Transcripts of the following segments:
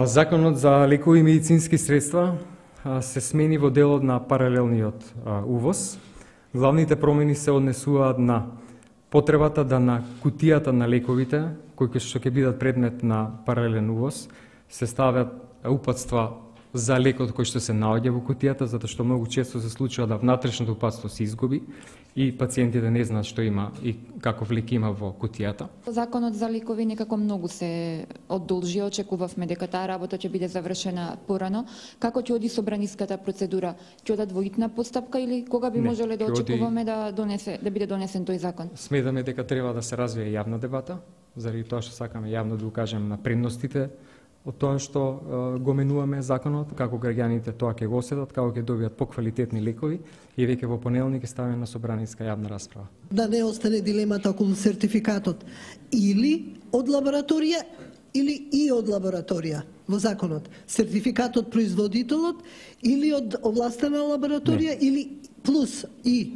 Законот за лекови и медицински средства се смени во делот на паралелниот увоз. Главните промени се однесуваат на потребата да на кутијата на лековите, кои што ќе бидат предмет на паралелен увоз, се стават упатства за лекот кој што се наоѓа во кутијата, затоа што многу често се случува да внатрешното упатство се изгуби и пациентите не знаат што има и каков лек има во кутијата. Законот за лекови некако многу се одолжи, очекувавме дека таа работа ќе биде завршена порано. Како ќе оди собраниската процедура? Ќе ода двоитна постапка или кога би можеле да очекуваме да биде донесен тој закон? Сметаме дека треба да се развие јавна дебата, заради тоа што сакаме јавно да укажеме на предностите од тоа што го менуваме законот, како граѓаните тоа ќе го осетат, како ќе добијат поквалитетни лекови и веќе во понеделник ќе ставиме на собраниска јавна расправа. Да не остане дилемата околу сертификатот или од лабораторија или и од лабораторија во законот. Сертификат од производителот или од овластена лабораторија или плюс и.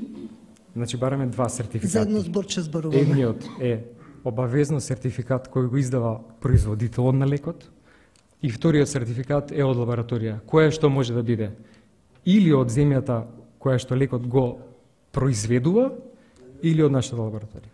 Значи бараме два сертификати. За едно зборче зборуваме. Едниот е обавезно сертификат кој го издава производителот на лекот, и вториот сертификат е од лабораторија, која што може да биде или од земјата која што лекот го произведува, или од нашата лабораторија.